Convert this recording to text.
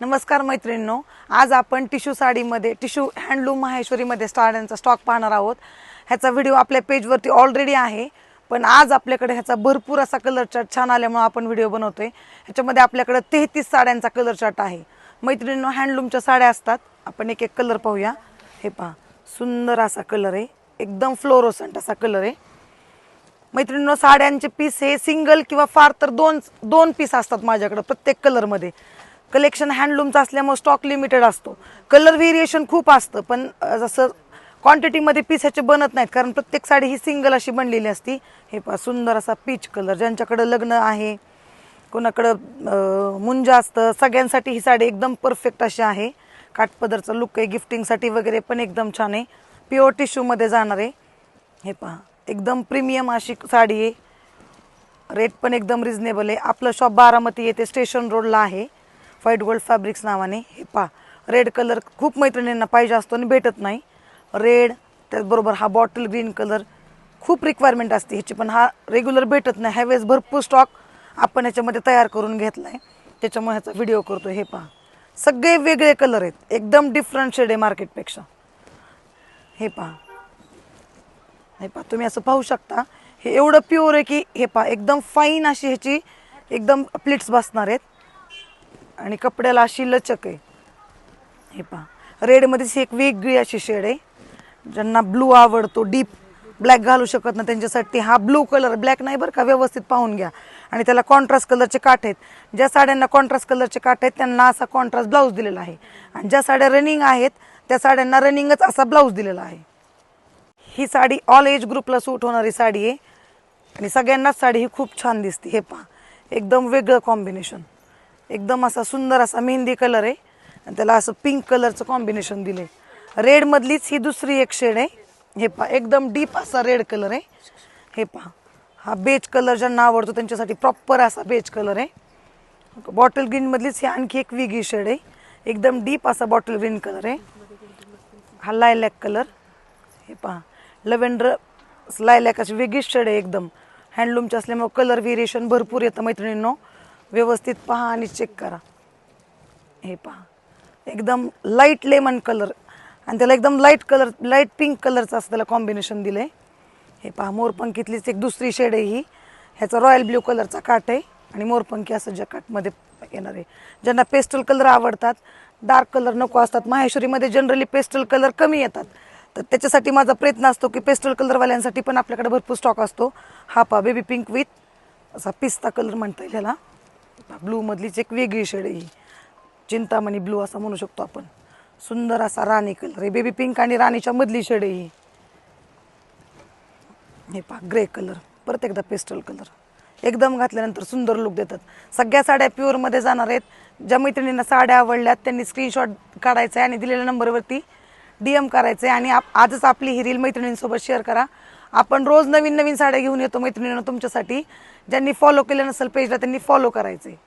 नमस्कार मैत्रिणींनो, आज आपण टिश्यू साडीमध्ये टिश्यू हँडलूम माहेश्वरीमध्ये साड्यांचा स्टॉक पाहणार आहोत। ह्याचा व्हिडिओ आपल्या पेजवरती ऑलरेडी आहे, पण आज आपल्याकडे ह्याचा भरपूर असा कलर चार्ट छान आल्यामुळे आपण व्हिडिओ बनवतोय। ह्याच्यामध्ये आपल्याकडे 33 साड्यांचा कलर चार्ट आहे। मैत्रिणींनो, हँडलूमच्या साड्या असतात, आपण एक एक कलर पाहूया। हे पहा, सुंदर असा कलर आहे, एकदम फ्लोरोसंट असा कलर आहे। मैत्रिणींनो, साड्यांचे पीस हे सिंगल किंवा फार तर दोन पीस असतात माझ्याकडे प्रत्येक कलरमध्ये। कलेक्शन हँडलूमचा असल्यामुळे स्टॉक लिमिटेड असतो, कलर व्हेरिएशन खूप असतं, पण जसं क्वांटिटीमध्ये पीस ह्याचे बनत नाहीत, कारण प्रत्येक साडी ही सिंगल अशी बनलेली असती। हे पहा, सुंदर असा पीच कलर, ज्यांच्याकडे लग्न आहे, कोणाकडं मुंजा असतं, सगळ्यांसाठी ही साडी एकदम परफेक्ट अशी आहे। काठपदरचा लुक आहे, गिफ्टिंगसाठी वगैरे पण एकदम छान आहे। प्युअर टिश्यूमध्ये जाणार आहे। हे पहा, एकदम प्रीमियम अशी साडी आहे, रेट पण एकदम रिजनेबल आहे। आपलं शॉप बारामती येथे स्टेशन रोडला आहे, व्हाईट गोल्ड फॅब्रिक्स नावाने। हे पहा, रेड कलर खूप मैत्रिणींना पाहिजे असतो आणि भेटत नाही। रेड, त्याचबरोबर हा बॉटल ग्रीन कलर खूप रिक्वायरमेंट असते ह्याची, पण हा रेग्युलर भेटत नाही। ह्यावेळेस भरपूर स्टॉक आपण ह्याच्यामध्ये तयार करून घेतलाय, त्याच्यामुळे ह्याचा व्हिडिओ करतो। हे पहा, सगळे वेगळे कलर आहेत, एकदम डिफरंट शेड आहे मार्केटपेक्षा। हे पहा, हे पहा, तुम्ही असं पाहू शकता, हे एवढं प्युअर आहे की हे पहा, एकदम फाईन अशी ह्याची एकदम प्लिट्स बसणार आहेत आणि कपड्याला अशी लचक आहे। हे पहा, रेडमध्येच एक वेगळी अशी शेड आहे। ज्यांना ब्लू आवडतो, डीप ब्लॅक घालू शकत ना, त्यांच्यासाठी हा ब्लू कलर, ब्लॅक नाही बरं का, व्यवस्थित पाहून घ्या। आणि त्याला कॉन्ट्रास्ट कलरचे काठ आहेत, ज्या साड्यांना कॉन्ट्रास्ट कलरचे काठ आहेत त्यांना असा कॉन्ट्रास्ट ब्लाऊज दिलेला आहे, आणि ज्या साड्या रनिंग आहेत त्या साड्यांना रनिंगच असा ब्लाऊज दिलेला आहे। ही साडी ऑल एज ग्रुपला सूट होणारी साडी आहे आणि सगळ्यांनाच साडी ही खूप छान दिसते। हे पहा, एकदम वेगळं कॉम्बिनेशन, एकदम असा सुंदर असा मेहंदी कलर आहे आणि त्याला असं पिंक कलरचं कॉम्बिनेशन दिले। रेड मधलीच ही दुसरी एक शेड आहे। हे पहा, एकदम डीप असा रेड कलर आहे। हे पहा, हा बेज कलर ज्यांना आवडतो त्यांच्यासाठी प्रॉपर असा बेज कलर आहे। बॉटल ग्रीन मधलीच ही आणखी एक वेगळी शेड आहे, एकदम डीप असा बॉटल ग्रीन कलर आहे। हा लायलॅक कलर, हे पहा, लव्हेंडर लायलॅक अशी वेगळीच शेड आहे एकदम। हँडलूमचे असल्यामुळे कलर व्हेरिएशन भरपूर येतं मैत्रिणींनो, व्यवस्थित पहा आणि चेक करा। हे पहा, एकदम लाईट लेमन कलर आणि त्याला एकदम लाईट पिंक कलरचं असं त्याला कॉम्बिनेशन दिलं आहे। हे पहा, मोरपंखीतलीच एक दुसरी शेड आहे ही, ह्याचा रॉयल ब्ल्यू कलरचा काठ आहे आणि मोरपंखी असं जॅकेटमध्ये येणार आहे। ज्यांना पेस्टल कलर आवडतात, डार्क कलर नको असतात, माहेश्वरीमध्ये जनरली पेस्टल कलर कमी येतात, तर त्याच्यासाठी माझा प्रयत्न असतो की पेस्टल कलरवाल्यांसाठी पण आपल्याकडे भरपूर स्टॉक असतो। हा पहा, बेबी पिंक विथ असा पिस्ता कलर म्हणता येईल ह्याला। ब्लू मधलीच एक वेगळी शेड आहे ही, चिंतामणी ब्लू असं म्हणू शकतो आपण। सुंदर असा राणी कलर आहे, बेबी पिंक आणि राणीच्या मधली शेड आहे ही। हे पहा, ग्रे कलर, परत एकदा पेस्टल कलर, एकदम घातल्यानंतर सुंदर लुक देतात। सगळ्या साड्या प्युअरमध्ये जाणार आहेत। ज्या मैत्रिणींना साड्या आवडल्यात त्यांनी स्क्रीनशॉट काढायचा आहे आणि दिलेल्या नंबरवरती DM करायचं आहे, आणि आजच आपली ही रील मैत्रिणींसोबत शेअर करा। आपण रोज नवीन नवीन साड्या घेऊन येतो मैत्रिणींना तुमच्यासाठी। ज्यांनी फॉलो केलं नसेल पेजला त्यांनी फॉलो करायचं आहे।